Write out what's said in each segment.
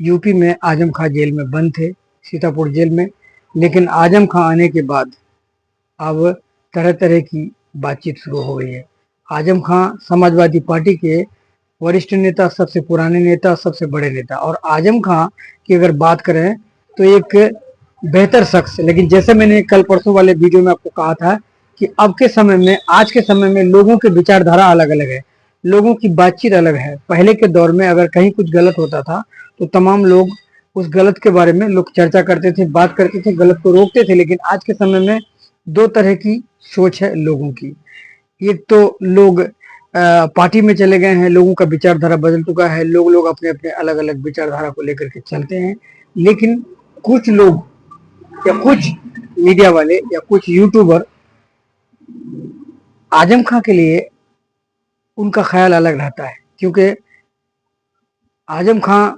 UP में आजम खां jail में बंद थे, सीतापुर जेल में। लेकिन आजम खां आने के बाद अब तरह तरह की बातचीत शुरू हो गई है। आजम खां समाजवादी पार्टी के वरिष्ठ नेता, सबसे पुराने नेता, सबसे बड़े नेता। और आजम खां की अगर बात करें तो एक बेहतर शख्स। लेकिन जैसे मैंने कल परसों वाले वीडियो में आपको कहा था कि अब के समय में, आज के समय में लोगों की विचारधारा अलग अलग है, लोगों की बातचीत अलग है। पहले के दौर में अगर कहीं कुछ गलत होता था तो तमाम लोग उस गलत के बारे में लोग चर्चा करते थे, बात करते थे, गलत को रोकते थे। लेकिन आज के समय में दो तरह की सोच है लोगों की। एक तो लोग पार्टी में चले गए हैं, लोगों का विचारधारा बदल चुका है, लोग अपने अपने अलग अलग विचारधारा को लेकर के चलते हैं। लेकिन कुछ लोग या कुछ मीडिया वाले या कुछ यूट्यूबर आजम खां के लिए उनका ख्याल अलग रहता है, क्योंकि आजम खां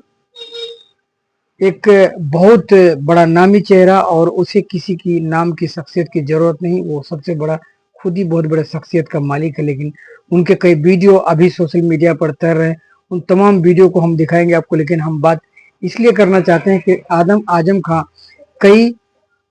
एक बहुत बड़ा नामी चेहरा और उसे किसी की नाम की शख्सियत की जरूरत नहीं। वो सबसे बड़ा, खुद ही बहुत बड़े शख्सियत का मालिक है। लेकिन उनके कई वीडियो अभी सोशल मीडिया पर तैर रहे हैं, उन तमाम वीडियो को हम दिखाएंगे आपको। लेकिन हम बात इसलिए करना चाहते हैं कि आजम खां कई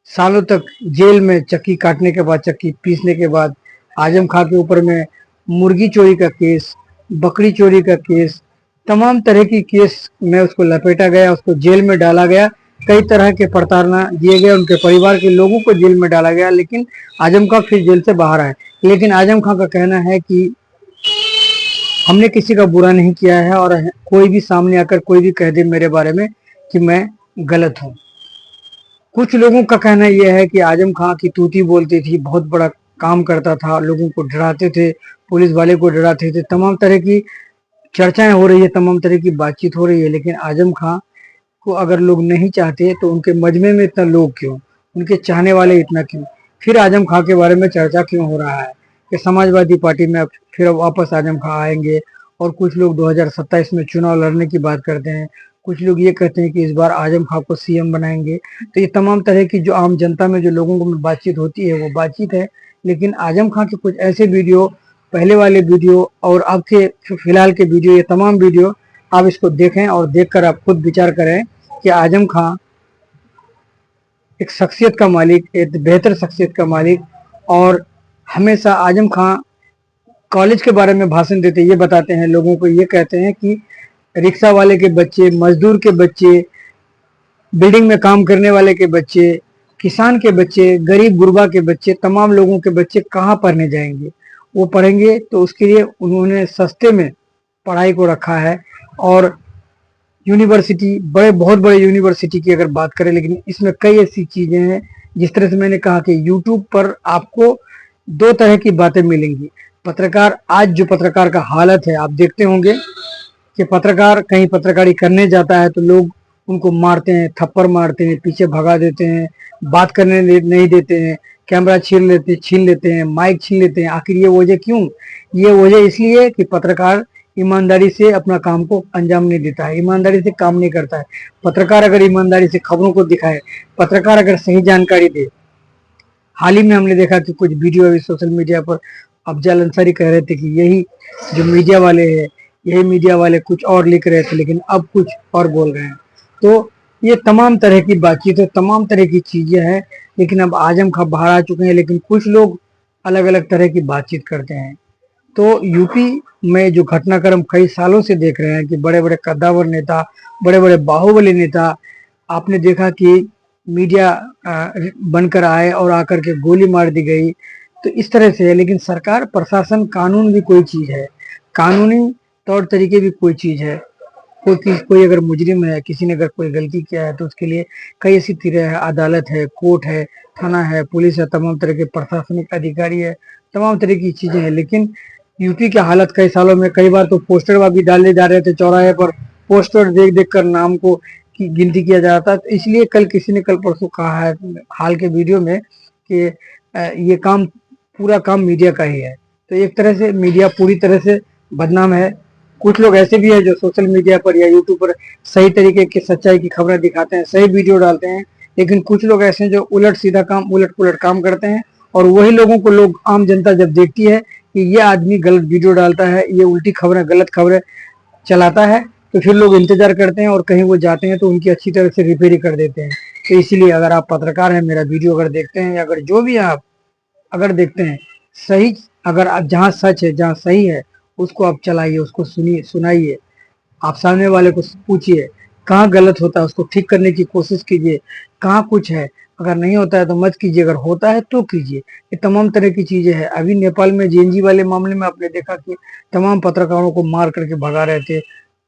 सालों तक जेल में चक्की काटने के बाद, चक्की पीसने के बाद, आजम खां के ऊपर में मुर्गी चोरी का केस, बकरी चोरी का केस, तमाम तरह की केस में उसको लपेटा गया, उसको जेल में डाला गया, कई तरह के प्रताड़ना दिए गए, उनके परिवार के लोगों को जेल में डाला गया। लेकिन आजम खां फिर जेल से बाहर आए। लेकिन आजम खां का कहना है कि हमने किसी का बुरा नहीं किया है और कोई भी सामने आकर कोई भी कह दे मेरे बारे में कि मैं गलत हूँ। कुछ लोगों का कहना यह है कि आजम खां की तूती बोलती थी, बहुत बड़ा काम करता था, लोगों को डराते थे, पुलिस वाले को डराते थे, तमाम तरह की चर्चाएं हो रही है, तमाम तरह की बातचीत हो रही है। लेकिन आजम खां को अगर लोग नहीं चाहते तो उनके मजमे में इतना लोग क्यों, उनके चाहने वाले इतना क्यों, फिर आजम खां के बारे में चर्चा क्यों हो रहा है कि समाजवादी पार्टी में फिर वापस आजम खां आएंगे। और कुछ लोग 2027 में चुनाव लड़ने की बात करते हैं, कुछ लोग ये कहते हैं कि इस बार आजम खां को सीएम बनाएंगे। तो ये तमाम तरह की जो आम जनता में जो लोगों को बातचीत होती है वो बातचीत है। लेकिन आजम खां के कुछ ऐसे वीडियो, पहले वाले वीडियो और अब के फिलहाल के वीडियो, ये तमाम वीडियो आप इसको देखें और देखकर आप खुद विचार करें कि आजम खां एक शख्सियत का मालिक, एक बेहतर शख्सियत का मालिक। और हमेशा आजम खां कॉलेज के बारे में भाषण देते ये बताते हैं, लोगों को ये कहते हैं कि रिक्शा वाले के बच्चे, मजदूर के बच्चे, बिल्डिंग में काम करने वाले के बच्चे, किसान के बच्चे, गरीब गुरबा के बच्चे, तमाम लोगों के बच्चे कहाँ पढ़ने जाएंगे। वो पढ़ेंगे तो उसके लिए उन्होंने सस्ते में पढ़ाई को रखा है। और यूनिवर्सिटी, बहुत बड़े यूनिवर्सिटी की अगर बात करें, लेकिन इसमें कई ऐसी चीजें हैं, जिस तरह से मैंने कहा कि यूट्यूब पर आपको दो तरह की बातें मिलेंगी। पत्रकार, आज जो पत्रकार का हालत है आप देखते होंगे कि पत्रकार कहीं पत्रकारी करने जाता है तो लोग उनको मारते हैं, थप्पड़ मारते हैं, पीछे भगा देते हैं, बात करने नहीं देते हैं, कैमरा छीन लेते हैं, माइक छीन लेते हैं। आखिर ये वजह क्यों? ये वजह इसलिए कि पत्रकार ईमानदारी से अपना काम को अंजाम नहीं देता है, ईमानदारी से काम नहीं करता है। पत्रकार अगर ईमानदारी से खबरों को दिखाए, पत्रकार अगर सही जानकारी दे। हाल ही में हमने देखा कि कुछ वीडियो अभी सोशल मीडिया पर अफजल अंसारी कह रहे थे कि यही जो मीडिया वाले हैं, यही मीडिया वाले कुछ और लिख रहे थे, लेकिन अब कुछ और बोल रहे हैं। तो ये तमाम तरह की बातचीत है, तमाम तरह की चीजें हैं। लेकिन अब आजम खां बाहर आ चुके हैं, लेकिन कुछ लोग अलग अलग तरह की बातचीत करते हैं। तो यूपी में जो घटनाक्रम कई सालों से देख रहे हैं कि बड़े बड़े कद्दावर नेता, बड़े बड़े बाहुबली नेता, आपने देखा कि मीडिया बनकर आए और आकर के गोली मार दी गई। तो इस तरह से है। लेकिन सरकार, प्रशासन, कानून भी कोई चीज है, कानूनी तौर तरीके भी कोई चीज है। कोई अगर मुजरिम है, किसी ने अगर कोई गलती किया है तो उसके लिए कई ऐसी तिरें है, अदालत है, कोर्ट है, थाना है, पुलिस है, तमाम तरह के प्रशासनिक अधिकारी है, तमाम तरह की चीजें हैं। लेकिन यूपी की हालत कई सालों में, कई बार तो पोस्टर भी डाले जा रहे थे चौराहे पर, पोस्टर देख देख कर नाम को की गिनती किया जा रहा था। तो इसलिए कल किसी ने कल परसों कहा है हाल के वीडियो में कि ये काम, पूरा काम मीडिया का ही है। तो एक तरह से मीडिया पूरी तरह से बदनाम है। कुछ लोग ऐसे भी है जो सोशल मीडिया पर या यूट्यूब पर सही तरीके की सच्चाई की खबरें दिखाते हैं, सही वीडियो डालते हैं। लेकिन कुछ लोग ऐसे हैं जो उलट सीधा काम, उलट पुलट काम करते हैं। और वही लोगों को लोग, आम जनता जब देखती है कि ये आदमी गलत वीडियो डालता है, ये उल्टी खबरें, गलत खबरें चलाता है, तो फिर लोग इंतजार करते हैं और कहीं वो जाते हैं तो उनकी अच्छी तरह से रिपेयरिंग कर देते हैं। तो इसीलिए अगर आप पत्रकार हैं, मेरा वीडियो अगर देखते हैं या अगर जो भी आप अगर देखते हैं, सही, अगर आप जहाँ सच है, जहाँ सही है, उसको आप चलाइए, उसको सुनिए, सुनाइए। आप सामने वाले को पूछिए कहाँ गलत होता है, उसको ठीक करने की कोशिश कीजिए। कहाँ कुछ है, अगर नहीं होता है तो मत कीजिए, अगर होता है तो कीजिए। ये तमाम तरह की चीजें हैं। अभी नेपाल में जेएनजी वाले मामले में आपने देखा कि तमाम पत्रकारों को मार करके भगा रहे थे,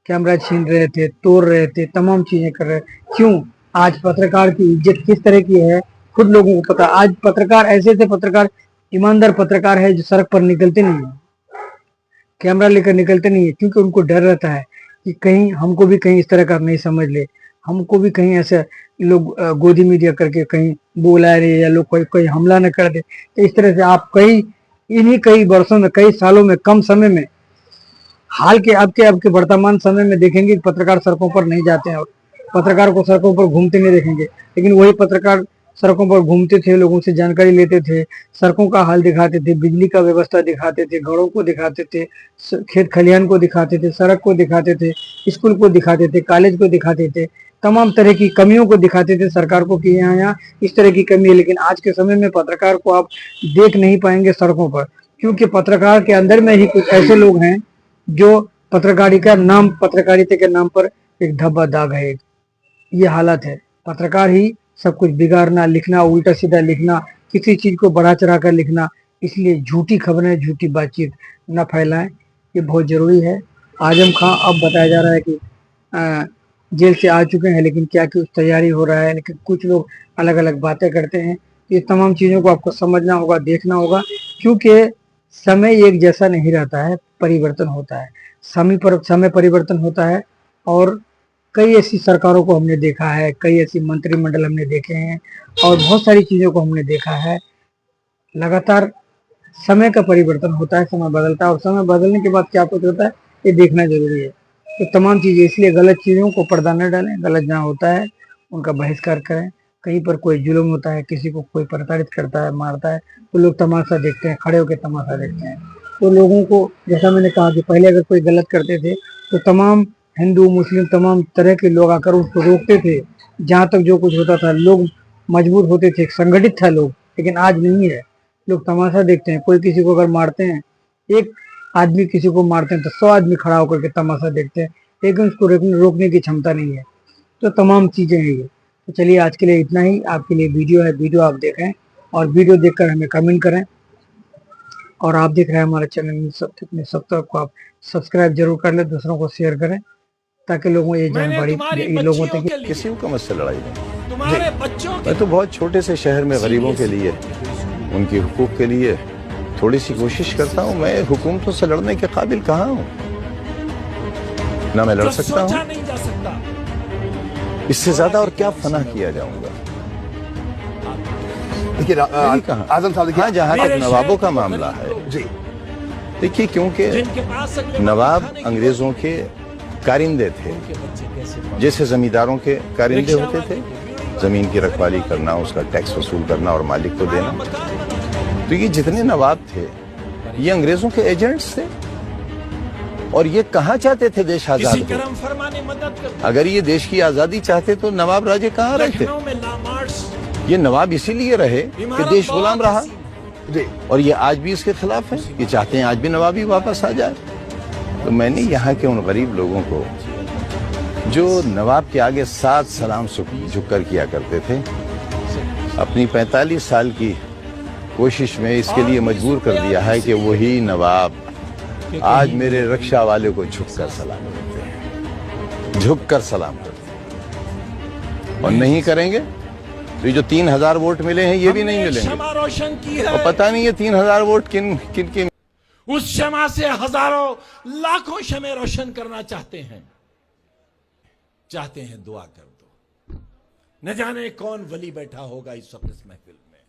कैमरा छीन रहे थे, तोड़ रहे थे, तमाम चीजें कर रहे। क्यों? आज पत्रकार की इज्जत किस तरह की है खुद लोगों को पता। आज पत्रकार ऐसे ऐसे पत्रकार, ईमानदार पत्रकार है जो सड़क पर निकलते नहीं है, कैमरा लेकर निकलते नहीं है, क्योंकि उनको डर रहता है कि कहीं हमको भी कहीं इस तरह का नहीं समझ ले, हमको भी कहीं ऐसे लोग गोदी मीडिया करके कहीं बुला रहे, या लोग कोई कोई हमला न कर दे। तो इस तरह से आप कई वर्षों में, कई सालों में, कम समय में, हाल के आपके वर्तमान समय में देखेंगे कि पत्रकार सड़कों पर नहीं जाते हैं, और पत्रकार को सड़कों पर घूमते नहीं देखेंगे। लेकिन वही पत्रकार सड़कों पर घूमते थे, लोगों से जानकारी लेते थे, सड़कों का हाल दिखाते थे, बिजली का व्यवस्था दिखाते थे, घरों को दिखाते थे, खेत खलिहान को दिखाते थे, सड़क को दिखाते थे, स्कूल को दिखाते थे, कॉलेज को दिखाते थे, तमाम तरह की कमियों को दिखाते थे सरकार को कि यहाँ इस तरह की कमी है। लेकिन आज के समय में पत्रकार को आप देख नहीं पाएंगे सड़कों पर, क्योंकि पत्रकार के अंदर में ही कुछ ऐसे लोग हैं जो पत्रकारिता के नाम पर एक धब्बा दाग है। ये हालत है। पत्रकार ही सब कुछ बिगाड़ना, लिखना, उल्टा सीधा लिखना, किसी चीज को बढ़ा चढ़ा कर लिखना। इसलिए झूठी खबरें, झूठी बातचीत न फैलाएं, ये बहुत जरूरी है। आजम खां अब बताया जा रहा है कि जेल से आ चुके हैं, लेकिन क्या कुछ तैयारी हो रहा है, लेकिन कुछ लोग अलग अलग बातें करते हैं। ये तमाम चीजों को आपको समझना होगा, देखना होगा, क्योंकि समय एक जैसा नहीं रहता है, परिवर्तन होता है। समय परिवर्तन होता है, और कई ऐसी सरकारों को हमने देखा है, कई ऐसी मंत्रिमंडल हमने देखे हैं, और बहुत सारी चीजों को हमने देखा है। लगातार समय का परिवर्तन होता है, समय बदलता है, और समय बदलने के बाद क्या कुछ होता है ये देखना जरूरी है। तो तमाम चीजें, इसलिए गलत चीजों को पर्दा न डालें, गलत जहाँ होता है उनका बहिष्कार करें। कहीं पर कोई जुल्म होता है, किसी को कोई प्रताड़ित करता है, मारता है, तो लोग तमाशा देखते हैं, खड़े होकर तमाशा देखते हैं। तो लोगों को, जैसा मैंने कहा कि पहले अगर कोई गलत करते थे तो तमाम हिंदू, मुस्लिम, तमाम तरह के लोग आकर उसको रोकते थे। जहाँ तक जो कुछ होता था, लोग मजबूत होते थे, संगठित था लोग। लेकिन आज नहीं है, लोग तमाशा देखते हैं। कोई किसी को अगर मारते हैं, एक आदमी किसी को मारते हैं तो 100 आदमी खड़ा होकर के तमाशा देखते हैं, लेकिन उसको रोकने की क्षमता नहीं है। तो तमाम चीजें हैं ये। तो चलिए, आज के लिए इतना ही। आपके लिए वीडियो है, वीडियो आप देखें, और वीडियो देखकर हमें कमेंट करें। और आप देख रहे हैं हमारे चैनल सब तक को आप सब्सक्राइब जरूर कर ले, दूसरों को शेयर करें, ताकि लोगों ये जानकारी ये लोगों तक। किसी को मत से लड़ाई नहीं, तुम्हारे बच्चों मैं तो बहुत छोटे से शहर में गरीबों के लिए, उनके हुकूक के लिए थोड़ी सी कोशिश करता हूँ। मैं हुकूमतों से लड़ने के काबिल कहाँ हूँ? ना मैं लड़ सकता हूँ, इससे ज्यादा और क्या फना किया जाऊंगा। देखिए आजम साहब, देखिए जहाँ तक नवाबों का मामला है जी, देखिए, क्योंकि नवाब अंग्रेजों के कारिंदे थे, जैसे जमींदारों के कारिंदे होते थे, जमीन की रखवाली करना, उसका टैक्स वसूल करना और मालिक को देना। तो ये जितने नवाब थे ये अंग्रेजों के एजेंट्स थे, और ये कहाँ चाहते थे देश आजाद हो। अगर ये देश की आजादी चाहते तो नवाब राजे कहाँ रहते? ये नवाब इसीलिए रहे कि देश गुलाम रहा, और ये आज भी इसके खिलाफ है। ये चाहते हैं आज भी नवाबी वापस आ जाए। तो मैंने यहाँ के उन गरीब लोगों को जो नवाब के आगे 7 सलाम झुककर किया करते थे, अपनी 45 साल की कोशिश में इसके लिए मजबूर कर दिया है कि वही नवाब आज मेरे रक्षा वाले को झुककर सलाम करते हैं, झुककर सलाम करते हैं। और नहीं करेंगे तो ये जो 3000 वोट मिले हैं ये भी नहीं मिलेंगे। और पता नहीं ये 3000 वोट किन की। उस शमा से हजारों लाखों शमे रोशन करना चाहते हैं। दुआ कर दो। न जाने कौन वली बैठा होगा इस वक्त इस महफिल में।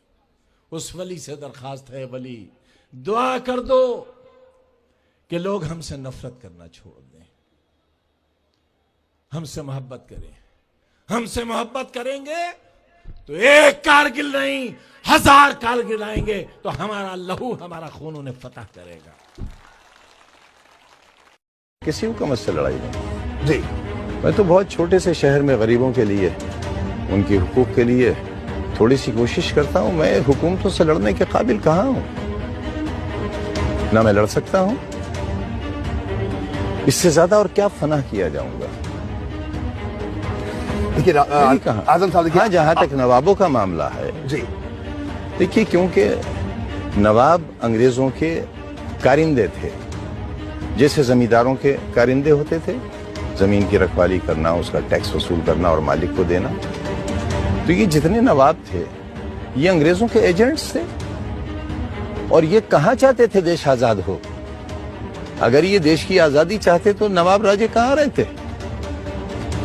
उस वली से दरखास्त है, वली दुआ कर दो कि लोग हमसे नफरत करना छोड़ दें, हमसे मोहब्बत करें। हमसे मोहब्बत करेंगे तो एक कारगिल नहीं 1000 कारगिल आएंगे, तो हमारा लहू, हमारा खून उन्हें फतह करेगा। किसी को मत से लड़ाई नहीं। जी। मैं तो बहुत छोटे से शहर में गरीबों के लिए, उनके हुकूक के लिए थोड़ी सी कोशिश करता हूं। मैं हुकूमतों से लड़ने के काबिल कहां हूं? ना मैं लड़ सकता हूं। इससे ज्यादा और क्या फना किया जाऊंगा? देखिए आजम साहब, हाँ, जहां तक नवाबों का मामला है जी, देखिए, क्योंकि नवाब अंग्रेजों के कारिंदे थे, जैसे जमींदारों के कारिंदे होते थे, जमीन की रखवाली करना, उसका टैक्स वसूल करना और मालिक को देना। तो ये जितने नवाब थे ये अंग्रेजों के एजेंट्स थे। और ये कहां चाहते थे देश आजाद हो? अगर ये देश की आजादी चाहते तो नवाब राजे कहां रहते?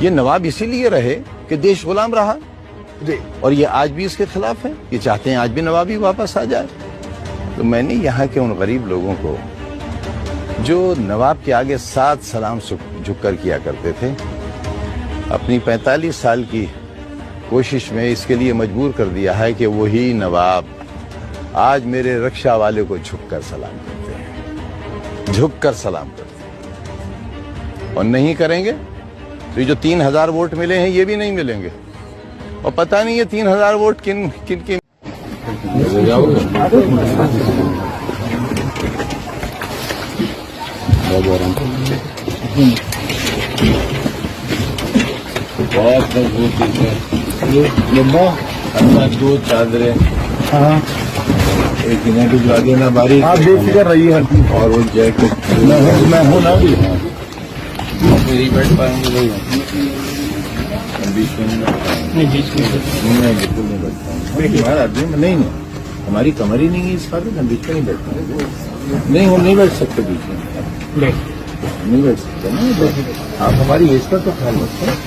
ये नवाब इसीलिए रहे कि देश गुलाम रहा जी। और ये आज भी इसके खिलाफ है। ये चाहते हैं आज भी नवाबी वापस आ जाए। तो मैंने यहाँ के उन गरीब लोगों को जो नवाब के आगे 7 सलाम झुककर किया करते थे, अपनी 45 साल की कोशिश में इसके लिए मजबूर कर दिया है कि वही नवाब आज मेरे रक्षा वाले को झुककर सलाम करते हैं, झुककर सलाम करते हैं। और नहीं करेंगे तो ये जो 3000 वोट मिले हैं ये भी नहीं मिलेंगे। और पता नहीं ये 3000 वोट किन किन बहुत मजबूत है। 2 चादरें, एक नेटिव लगे ना बारी, आप बेफिक्र रही है। और वो जैकेट मैं हूँ ना भी, मेरी बैठ पाएंगे लोग बीच में नहीं, बिल्कुल नहीं बैठ पाएंगे। हमारा आदमी में नहीं, हमारी कमर ही नहीं है इस बात में, हम बीच में नहीं बैठ पाएंगे। नहीं, हम नहीं बैठ सकते बीच में, नहीं बैठ सकते ना। आप हमारी एज का तो ख्याल रखते हैं।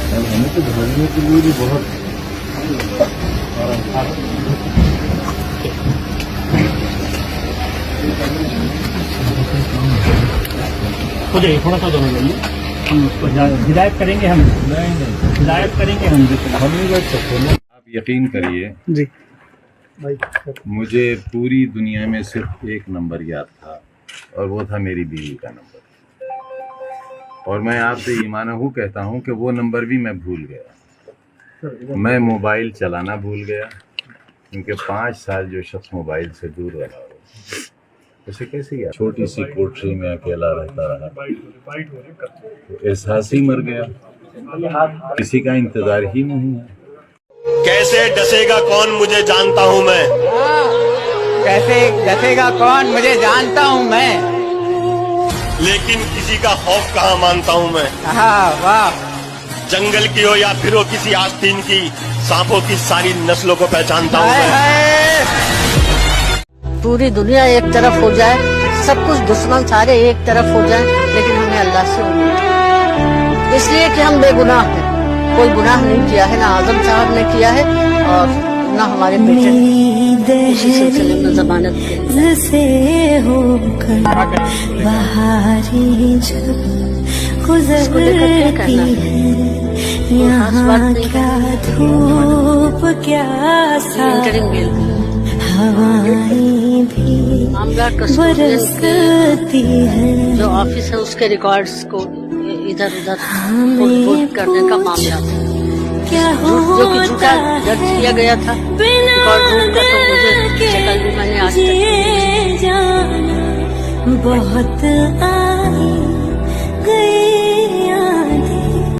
हमें तो घूमने के लिए भी बहुत थोड़ा सा दोनों जाइए, हम उसको हिदायत करेंगे। हम नहीं हिदायत करेंगे, हम नहीं बैठ सकते ना। आप यकीन करिए जी, मुझे पूरी दुनिया में सिर्फ एक नंबर याद था और वो था मेरी बीवी का नंबर। और मैं आपसे ईमानहू कहता हूँ कि वो नंबर भी मैं भूल गया। मैं मोबाइल चलाना भूल गया, क्योंकि 5 साल जो शख्स मोबाइल से दूर रहा हो उसे कैसे याद? छोटी सी कोठरी में अकेला रहता रहा, तो एहसास ही मर गया, किसी का इंतजार ही नहीं है। कैसे डसेगा कौन मुझे जानता हूँ मैं, कैसे डसेगा कौन मुझे जानता हूँ मैं, लेकिन किसी का खौफ कहाँ मानता हूँ मैं। वाह। जंगल की हो या फिर हो किसी आस्तीन की, सांपों की सारी नस्लों को पहचानता हूँ मैं। पूरी दुनिया एक तरफ हो जाए, सब कुछ दुश्मन सारे एक तरफ हो जाए, लेकिन हमें अल्लाह से उम्मीद, इसलिए कि हम बेगुनाह हैं, कोई गुनाह नहीं किया है, ना आजम साहब ने किया है और ना हमारे बेटे ने। उसी सिलसिले में जमानत के से होकर बहारी गुजरती है, यहाँ क्या धूप क्या हवाएं भी बरसती है। जो ऑफिस है उसके रिकॉर्ड्स को इधर उधर रिपोर्ट करने का मामला क्या जो कि झूठा दर्ज किया गया था रिकॉर्ड का, तो मुझे शक्ल भी मैंने आज तक बहुत आई गई